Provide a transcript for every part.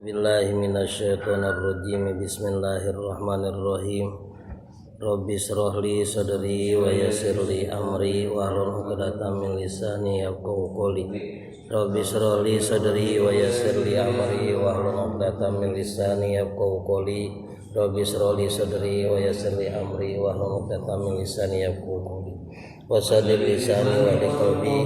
Billahi minasyaitonirrajim. Bismillahirrahmanirrahim. Rabbi shrah li sadri wa yassir li amri wahlul 'uqdatam min lisani yafqahu qawli. Rabbi shrah li sadri wa yassir li amri wahlul 'uqdatam min lisani yafqahu qawli. Rabbi shrah li sadri wa yassir li amri wahlul 'uqdatam min lisani yafqahu qawli. Wasadil lisani wa qalbi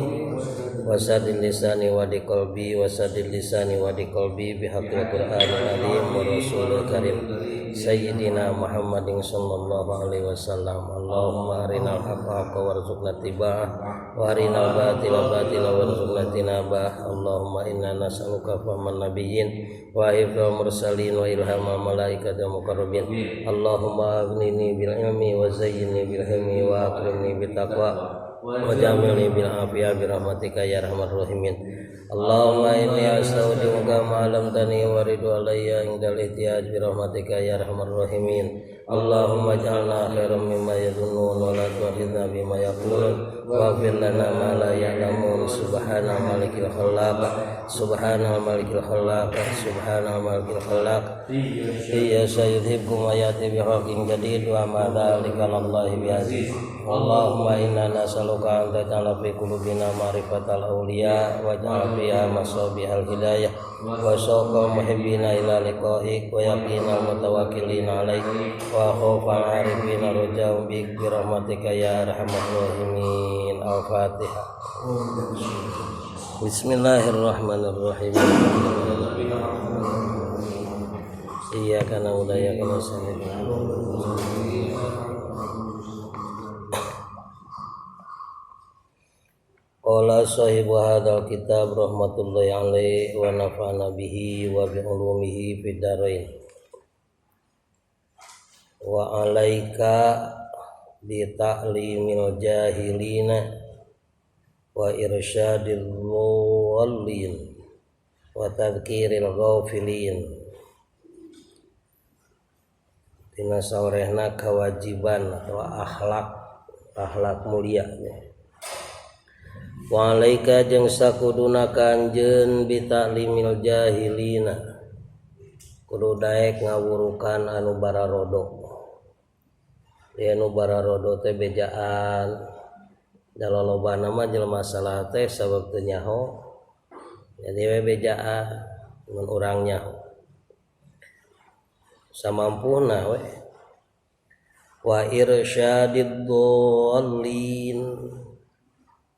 wasadil lisani wa qalbi wasadil lisani wa qalbi bihaqqil Qur'anil azim wa rasulil karim sayyidina Muhammadin sallallahu alaihi wasallam. Allahumma arinal haqqa haqqa warzuqna tiba'ah wa arinal batila batila warzuqna tinabah. Allahumma inna nas'aluka fahman nabiyyin wa hifdzal mursalin wa ilhamal malaikatil muqarrabin. Allahumma aghnini bil ilmi wa zayyinni bil hilmi wa akrimni bit taqwa wa jamilni bil afiyah bi rahmatika ya arhamar rahimin. Allahumma inni astaudiuka ma 'allamtani wa ridhu alayya indal ihtiyaj bi rahmatika ya arhamar rahimin. Allahumma ij'alna khairan mimma yadhunnun wa la tu'akhidhna bima yaqulun waghfir lana ma la ya'lamun. Subhanal malikil khalaq subhanal malikil khalaq subhanal malikil khalaq. Iya sayyidhibkum ayati bihaqqin jadid wa ma dzalika 'alallahi bi'aziz. Allahumma inna nas'aluka an taj'ala fi qulubina ma'rifatal awliya waj'al fiha masabihal hidayah wa syauqal muhibbina ila liqa'ik wa yaqinal mutawakkilina 'alaik wa khaufal 'arifina raja'u bik bi rahmatika ya arhamar rahimin. Al-Fatihah. Bismillahirrahmanirrahim. Iyyaka na'budu wa iyyaka nasta'in. Qala sahibu hadzal kitab rahmatullahi alaihi wa nafa'ana bihi wa bi ulumihi fid dharain. Wa alaika bi ta'limil jahilina wa irsyadil dhallin wa tadhkiril ghafilin. Tina saurehna kewajiban atau akhlak mulia. Wa alaika jeung sakuduna kanjeun bi ta'limil jahilina kudu daek ngawurukan anu bararodo. Anu bararodo teh bejaan dalolobana mah jelema salah teh sabab teu nyaho jadi we bejaan mun urang nyaho samampuna we. Wa irsyadid dhallin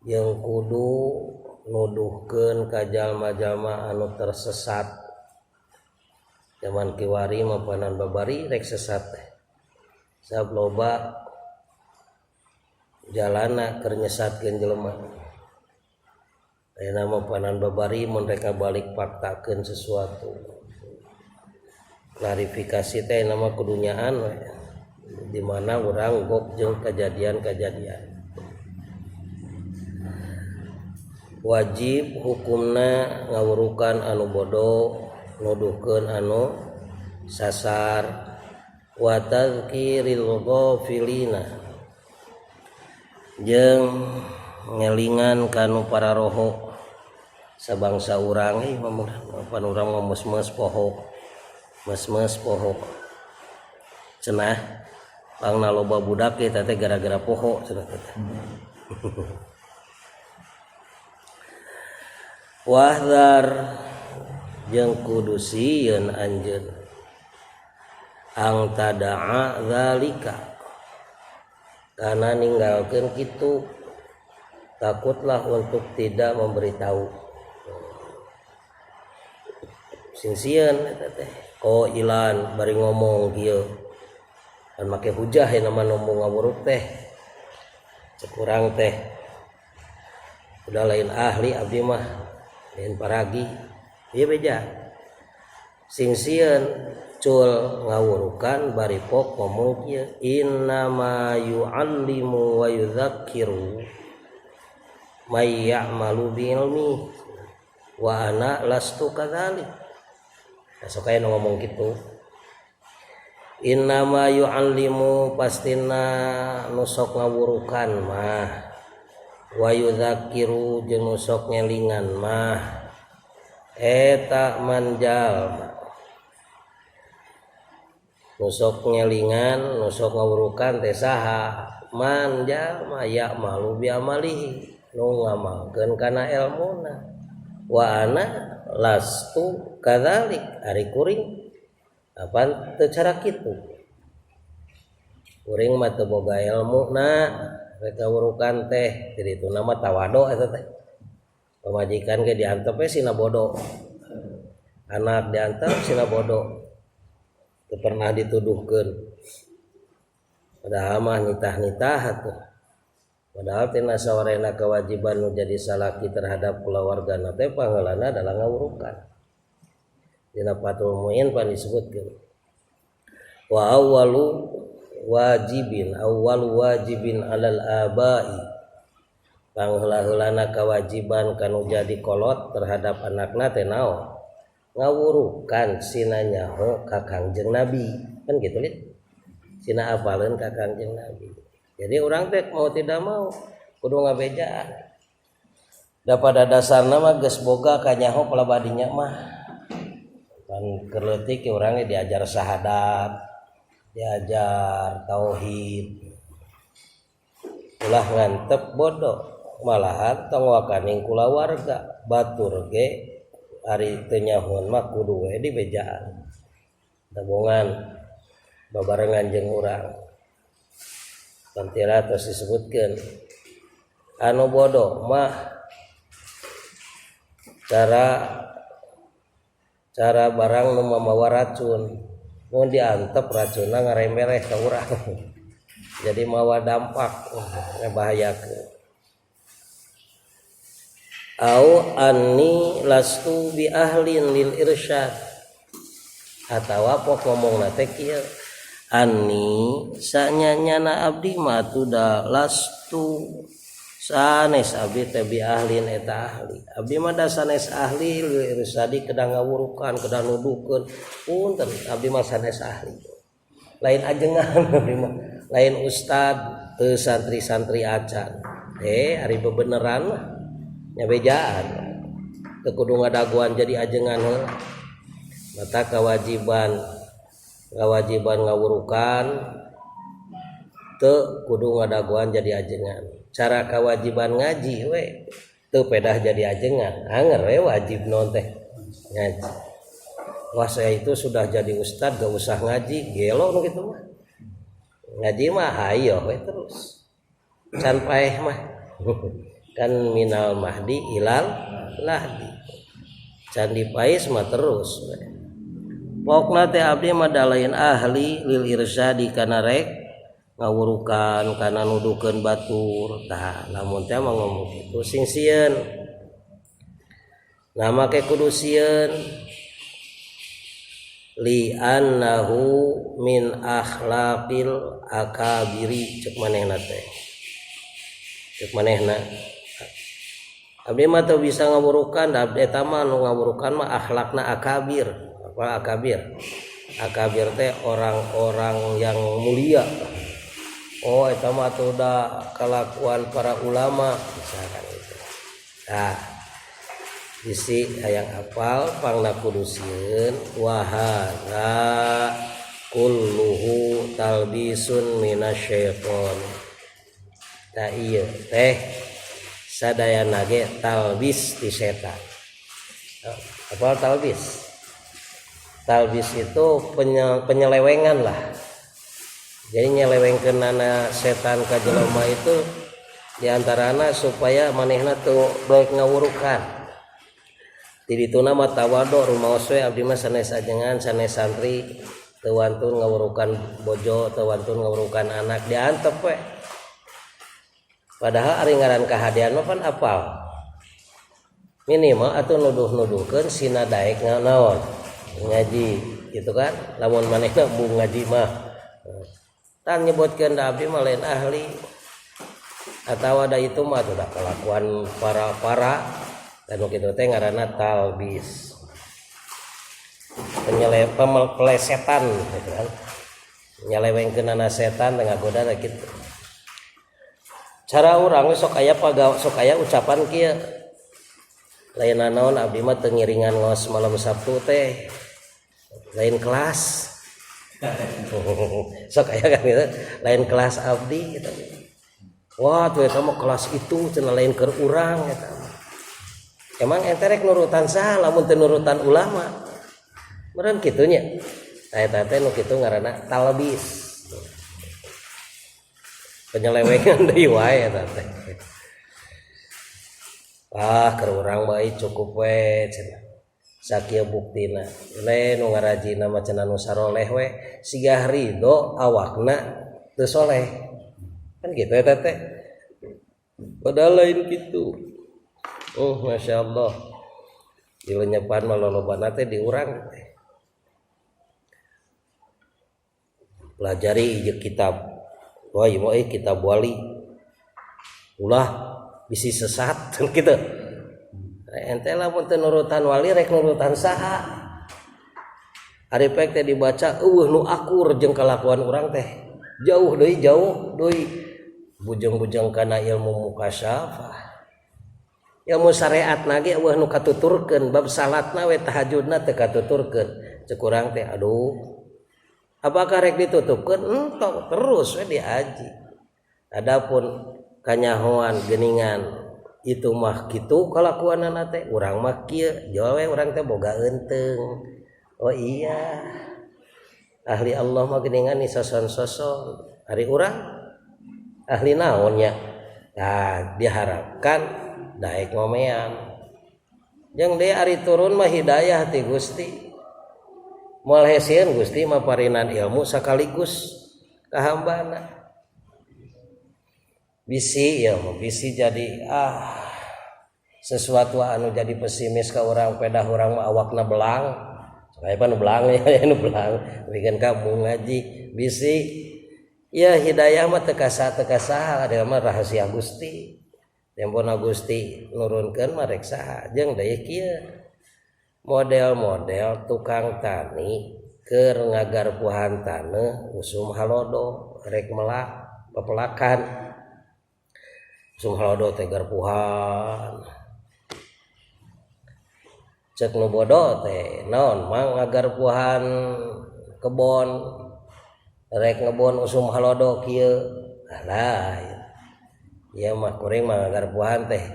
yang kudu nuduhkeun ka jalma-jalma anu tersesat. Zaman kiwari mah panan babari rek sesat teh. Sabab loba jalana keur nyesatkeun jelema. Ayeuna mah panan babari mun rek balik faktakeun sesuatu. Klarifikasi teh nama kudu nyaan we. Di mana urang gok jeung kejadian-kejadian. Wajib hukumna ngawurukan anu bodoh, nuduhkeun anu sasar, wa tadzkiril ghafilina jeung ngelingan kanu para roho sabangsa urang pan urang mah mes-mes poho cenah pangna loba budak eta teh gara-gara poho cenah teh. Wahdar jeung kudu sieun anjeun ang tada'a zalika kana ninggalkeun kitu, takutlah untuk tidak memberitahu. Sing sieun eta teh qailan bari ngomong kieu kan make hujah ya nama ngomong ngawuruk teh cek urang teh udah lain ahli abdi mah lain paragi ieu beja. Sing sieun cul ngawurukan bari pok ngomong kieu innama yu'allimu wa yudzakiru may ya'malu bi ilmi wa ana lastu kadzalik. Sok aya ngomong kitu. Innama yu'allimu pastina nu sok ngawurukan mah wa yudzakiru jeung nu sok ngelingan mah eta manjal nusok nyelingan nusok ngawurukan teh saha man jalma ya malu bi amali nu ngamalkeun kana ilmuna wa ana lastu kadzalik ari kuring apa teu cara kitu kuring mah teu boga ilmuna rek ngawurukan teh jadi itu nama tawado eta teh pamajikan ge diantep sina bodoh anak diantep sina bodoh teu pernah dituduhkeun padahal mah nitah-nitah atuh padahal tina sawarena kewajiban nu jadi salaki terhadap kulawargana teh pangeulana adalah ngawurukan dina Fathul Muin pan disebutkeun wa awwalu wajibin alal abai pangheula-heulana kewajiban kanu jadi kolot terhadap anakna teh naon ngawurukan sina nyaho ka Kangjeng Nabi kan gitu lihat sina apaleun ka Kangjeng Nabi jadi orang teh mau tidak mau kudu ngabejaan da pada dasarna mah geus boga ka nyaho palabadinya mah kan keleutik urang diajar syahadat diajar tauhid ulah ngantep bodoh malahan tong wakaning kulawarga batur ge ari teu nyahoan mah kudu we dibejaan tabungan babarengan jeung urang pantira tos disebutkeun anu bodoh mah cara barang nu mamawa racun mun diantep racunna ngaremereh ka urang jadi mawa dampak ngabahayakeun au anni lastu bi ahlin lil irsyad atawa pok ngomongna teh kieu anni sanyanyana abdi mah tuda lastu sanes abdi teh bi ahlin eta ahli abdi mah da sanes ahli lil irsyadi kedah ngawurukan kedah nuduhkeun punten abdi mah sanes ahli lain ajengan abdi mah lain ustad teu santri-santri acan ari bebeneran mah nyabejaan teu kudu ngadaguan jadi ajengan heula mata kewajiban ngawurukan teu kudu ngadaguan jadi ajengan cara kewajiban ngaji we teu pedah jadi ajengan anger we wajib naon teh ngaji wah saya itu sudah jadi ustad gak usah ngaji gelo nu kitu mah ngaji mah hayo we terus can paeh mah kan minal mahdi ilal lahdi can dipais mah terus pokna teh abdi mah dalain ahli lil irsyadi kana rek ngawurukan kana nuduhkeun batur tah lamun teh mah ngomong kitu sing sieun nah make kudu sieun li annahu min akhlaqil akabiri cek manehna teh cek manehna abdi mah teu bisa ngawurukan da abdi eta mah nu ngawurukan mah akhlakna akabir apa akabir teh orang-orang yang mulia oh eta mah teu da kalakuan para ulama misalkan itu nah isi hayang apal pangna kudu sieun wa hadza kulluhu talbisun minasyaiton ta ieu teh sadayana ge talbis ti setan apa talbis itu penyelewengan lah jadi nyelewengkeun setan ka jelema itu diantarana supaya manehna teu baik ngawurukan di dituna mah tawado rumaos we abdi mah sanes ajengan sanes santri teu wantun ngawurukan bojo teu wantun ngawurukan anak diantep we padahal ari ngaran kahadian mah pan apal minimal atuh nuduh-nuduhkeun sina daek naon ngaji gitu kan lamun manehna bu ngaji mah tan nyebutkeun da abdi mah lain ahli atawa da itu mah teh kelakuan para dan kitu teh ngaranna talbis pelesetan gitu kan nyelewengkeun ana setan dengan goda kitu cara urang sok aya ucapan kieu lain naon abdi mah teu ngiringan ngos malam Sabtu teh lain kelas sok aya kan gitu lain kelas abdi gitu. Wah tuh kamu kelas itu cenah lain keur urang eta. Emang ente rek nurutan saha lamun teu nurutan ulama. Meureun kitu nya. Eta teh nu kitu ngaranna talbis. Penyelewengan deui wae eta teh. Keur urang bae cukup we cenah. Sakieu buktina. Lain nu ngarajina mah cenah nu saroleh we siga ridho awakna teu soleh. Kan gitu eta teh. Padahal lain kitu. Masya Allah. Dilenyepan malolobana teh diurang teh. Pelajari ieu kitab. Wah, ieu kitab wali. Ulah bisi sesat kan kitu. Ente lamun teu nurutan wali rek nurutan saha? Ari pek teh dibaca eueuh nu akur jeung kalakuan urang teh. Jauh deui bujeng-bujeng kana ilmu mukasyafah. Ilmu syariat nage eueuh nu katuturkeun bab salatna we tahajudna teu katuturkeun ceuk urang teh aduh apakah rek ditutupkeun entok terus we diaji. Adapun kanyahoan geuningan itu mah kitu kalakuanna teh urang mah kieu jauh we urang teh boga eunteng. Oh iya ahli Allah mah geuningan ni soson-soson ari urang ahli naon nya. Nah diharapkan daek ngomean jeung deui ari turun mah hidayah ti Gusti moal hesieun Gusti mah parinan ilmu sakaligus ka hambana bisi ya bisi jadi sesuatu anu jadi pesimis ka urang pedah urang mah awakna belang supaya pan belang ya nu belang bikin kamu ngaji bisi ya hidayah mah teu kasa ada mah rahasia Gusti. Tempona Gusti nurunkeun mah rek saha jeung deui kieu model-model tukang tani keur ngagarpuhan taneuh usum halodo rek melak pepelakan usum halodo teh garpuhan ceuk nu bodoh teh naon mah ngagarpuhan kebon rek ngebon usum halodo kieu lah ya mah kuring mah ngagarpuhan teh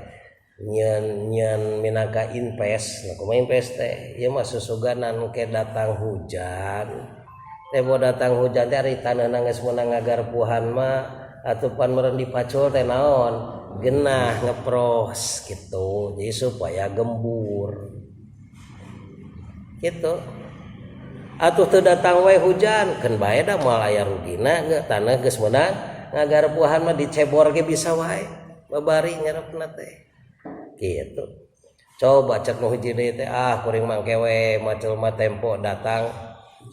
nyen minangka invest nah kumaha invest teh ieu mah susuganan ke datang hujan teh mau datang hujan teh ari taneuhna geus meunang ngagarpuhan mah atupan meureun dipacul teh naon geunah ngepros gitu jadi supaya gembur gitu atuh teu datang we hujan keun bae da moal aya rugina taneuh geus meunang ngagarpuhan mah dicebor ge bisa wae babari nyarepna teh kitu coba cek nu hiji deui teh kuring mangke we macul mah tempo datang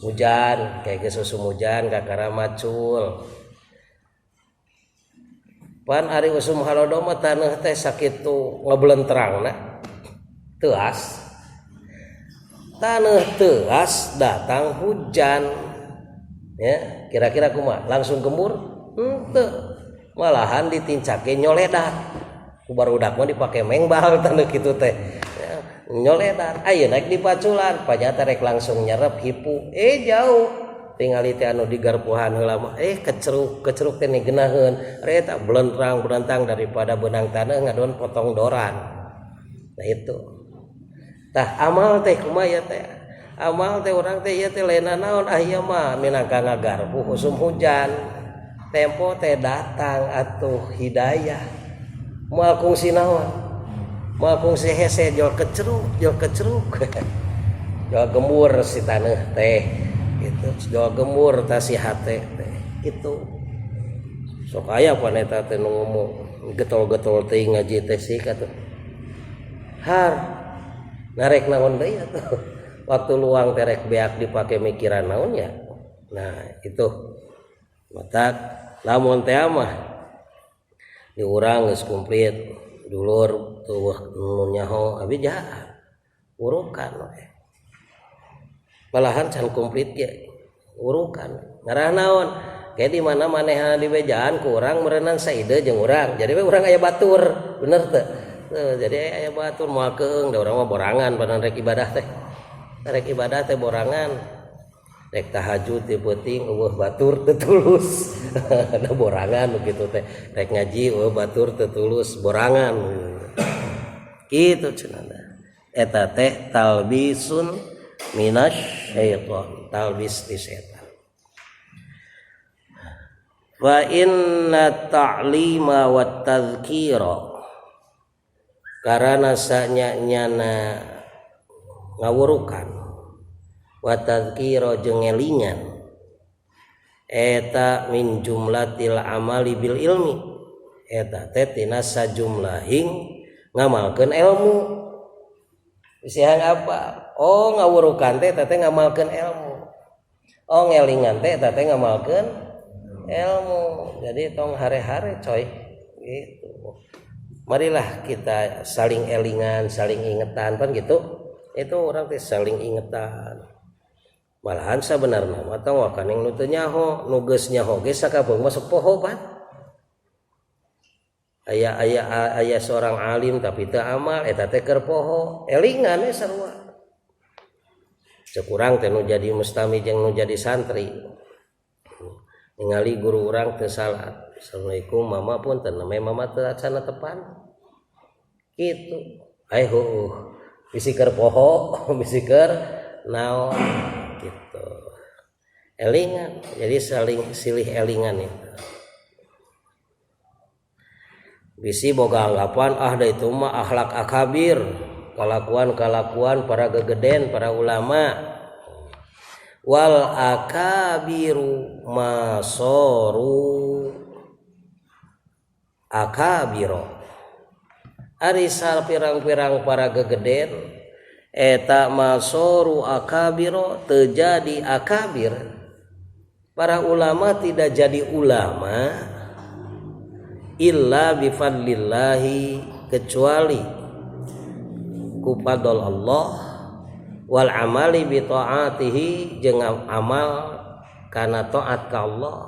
hujan kayak geus usum hujan kakara macul pan ari usum halodo mah taneuh teh sakitu ngeblentrangna teuas taneuh teuas datang hujan ya kira-kira kumaha langsung gembur henteu malahan ditincake nyoledat ku barudak mah dipake mengbal taneuh kitu teh ya, nyoledat ayeuna naik dipaculan panyata rek langsung nyerep hipu jauh tingali teh anu digarpuhan heula mah keceruk teh ngeunaheun ari eta belentrang daripada benang taneuh ngadon potong doran nah itu tah amal teh kumaha ya teh amal teh urang teh ieu teh lainna naon ieu mah minangka ngagarpu usum hujan tempo teh datang atuh hidayah moal kungsi naon moal kungsi hese jol keceruk jol gembur si taneuh teh gitu jol gembur tah si hate teh kitu sok aya pan eta teh nu ngomong getol-getol teuing ngaji teh sih atuh har narek naon deui atuh waktu luang teh rek beak dipake mikiran naon nya nah itu matak lamun teh mah diurang geus kumplit dulur tuh nu nyaho abi jahat urukan we malahan can kumplit ge urukan ngarah naon kayak di mana manehna di bejaan ku urang meureunnan saide jeung urang jadi we urang aya batur bener teu jadi aya batur moal keung da urang mah borangan padan rek ibadah teh borangan rek tahajud teu penting eueuh batur teu tulus ada borangan begitu teh rek ngaji eueuh batur teu tulus borangan kitu cenah eta teh talbisun minasyaiton talbis ti setan wa inna ta'lima wat tadzkira karana sanyana ngawurukan wa tadzkira jeung elingan eta min jumlatil amali bil ilmi eta teh tina sajumlahing ngamalkeun ilmu bisihan apa oh ngawurukan teh eta teh ngamalkeun ilmu oh ngelingan teh eta teh ngamalkeun ilmu jadi tong hare-hare coy gitu marilah kita saling elingan saling ingetan kan gitu itu orang teh saling ingetan malahan sabenerna mah tong wakaneng nu teu nyaho nu geus nyaho ge sakabeung masuk poho pan aya seorang alim tapi teu amal eta teh keur poho elingan we sarua cekurang teh nu jadi mustami jeung nu jadi santri ningali guru urang teu salat assalamualaikum mama pun teu namanya mama teu acana tepan kitu bisi keur poho bisi keur naon gitu elingan jadi saling silih elingan itu bisi boga anggapan da itu mah akhlak akabir kalakuan para gegeden para ulama wal akabiru masoru akabiro arisal pirang-pirang para gegeden eta masoru akabiro terjadi akabir para ulama tidak jadi ulama illa bifadlillahi kecuali ku fadl Allah wal amali bi taatihi jeung amal kana taat ka Allah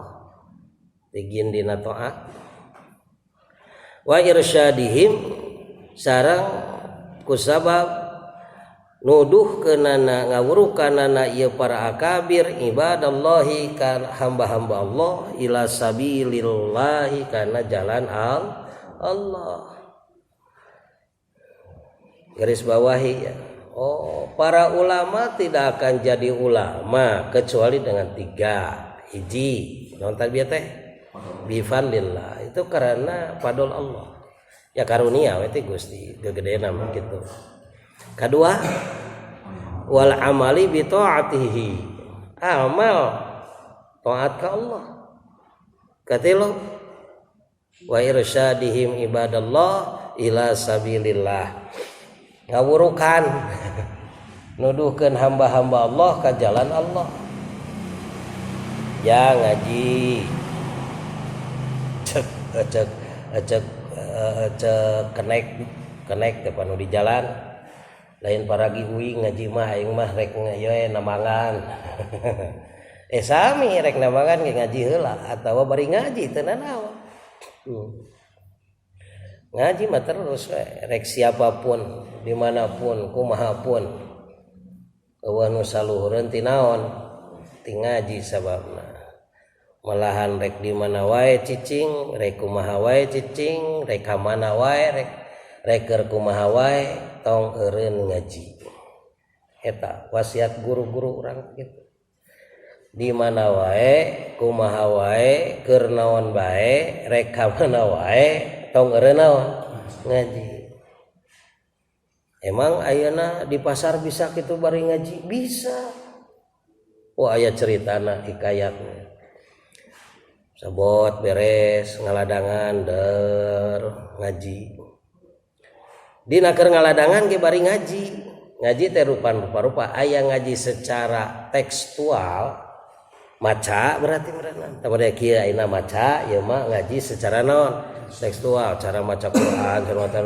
tigin dina taat wa irsyadihim sareng kusabab nuduhkeunana ngawurukanana ieu para akabir ibadallahi ka hamba-hamba Allah ila sabilillahi kana jalan Allah garis bawahi ya para ulama tidak akan jadi ulama kecuali dengan 3 hiji naon tadi teh bifadlillah itu karena fadl Allah ya karunia we teh Gusti gegedeuna mah kitu. Kedua wal amali bi taatihi amal taat ka Allah. Katilu wa irsyadihim ibadallah ila sabilillah ngawurukan nuduhkeun hamba-hamba Allah ka jalan Allah ya ngaji cek kenek teh panu di jalan lain paragi uing ngaji mah aing mah rek ye namangan sami rek namangan ge ngaji heula atawa bari ngaji teu nanaon ngaji mah terus rek siapapun dimanapun kumahapun eueuh nu saluhureun ti naon ti ngaji sababna malahan rek di mana wae cicing rek kumaha wae cicing rek ka mana wae rek keur kumaha wae tong eureun ngaji eta wasiat guru-guru urang kitu di mana wae kumaha wae keur naon bae rek ka mana wae tong eureun naon ngaji emang ayeuna di pasar bisa kitu bari ngaji bisa aya ceritana hikayatna sabot beres ngaladangan der ngaji dina keur ngaladangan ge bari ngaji teh rupa-rupa aya ngaji secara tekstual maca berarti berenang tamade kieu ayeuna maca ieu mah ngaji secara naon tekstual cara maca Quran cara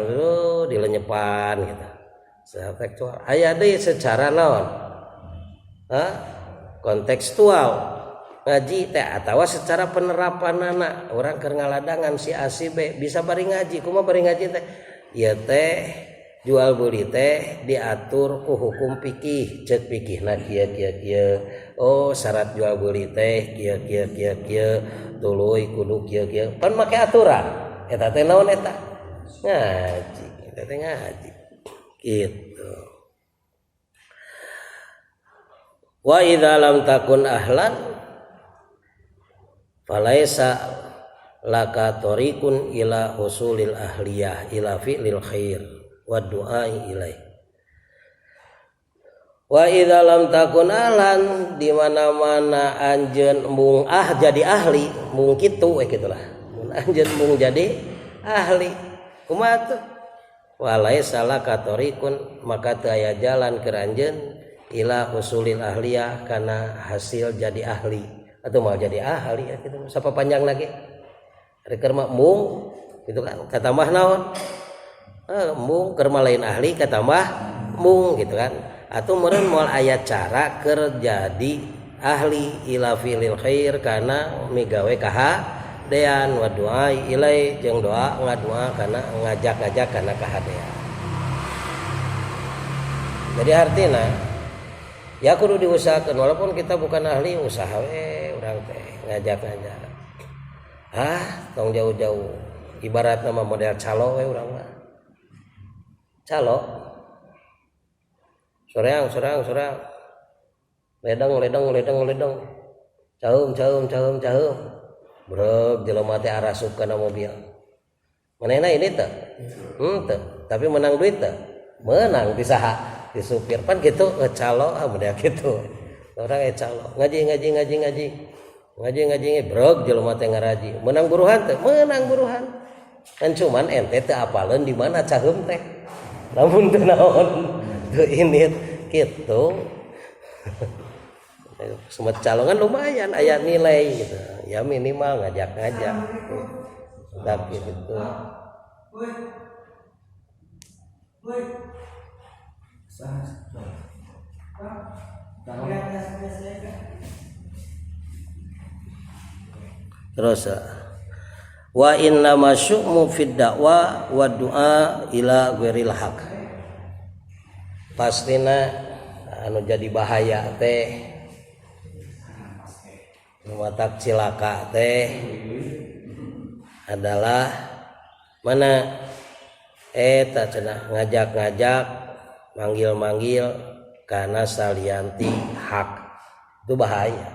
dilenyepan gitu secara tekstual aya deui secara naon kontekstual ngaji teh atawa secara penerapanana orang keur ngaladangan si A si B bisa bari ngaji kumaha bari ngaji teh ieu teh jual beli teh diatur ku hukum fikih cek fikihna kieu oh syarat jual beli teh kieu tuluy kudu kieu pan make aturan eta teh naon eta ngaji eta teh ngaji gitu. Wa idza lam takun ahlan falaisa laka tariqun ila husulil ahliyah ila fi'lil khair wa du'ai ilaih. Wa idza lam takun ahlan di mana-mana anjeun mung jadi ahli mung kitu gitulah mun anjeun mung jadi ahli kumaha tuh walaisa laka tariqun maka teu aya jalan keur anjeun ila husulil ahliyah kana hasil jadi ahli atau mau jadi ahli ya gitu sapa panjang lagi reker mung gitu kan katambah naon mung keur lain ahli katambah mung gitu kan atau meureun moal aya cara keur jadi ahli ila fi'lil khair kana migawe kahadean wa doa ilai jeung doa ngadoa kana ngajak-ngajak kana kahadean. Jadi artinya ya kudu diusahakeun walaupun kita bukan ahli usaha we urang teh ngajak-ngajak tong jauh-jauh ibarat nama model calo we urang mah calo soreang ledeng caheum breg jelema teh arasup kana mobil manehna ini teh teu tapi menang duit teh menang di saha di supir pan gitu calo model gitu orang calo ngaji breg jelema teh ngaraji menang buruhan teh menang buruhan kan cuman ente teh apaleun di mana caheum teh lamun teu naon teu ini gitu semet calongan lumayan aya nilai gitu ya minimal ngajak-ngajak tapi gitu terus wa inna masyu'mu fid da'wa wa du'a ila ghairil haq pastina anu jadi bahaya teh watak cilaka teh adalah mana eta cenah ngajak-ngajak manggil-manggil karena salianti hak itu bahaya.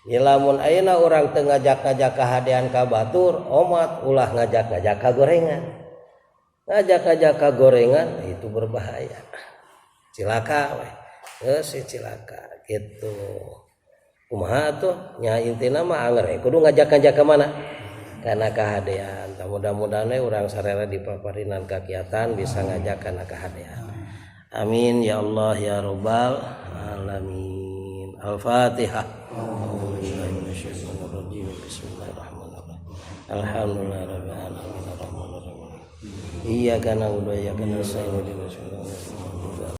Ya lamun ayeuna urang teu ngajak-ngajak kahadean ka batur omat ulah ngajak-ngajak ka gorengan. Ngajak-ngajak ka gorengan itu berbahaya. Cilaka we. Geus cilaka gitu. Kumaha tuh nya intina mah anger kudu ngajak-ngajak ka mana? Kana kahadean. Mudah-mudahan urang sareng dipaparinan kakiatan bisa ngajak kana kahadean. Amin ya Allah ya rabbal alamin. Al-Fatihah. Bismillahirrahmanirrahim. Alhamdulillahirabbil alamin. Iyyaka na'budu wa iyyaka nasta'in.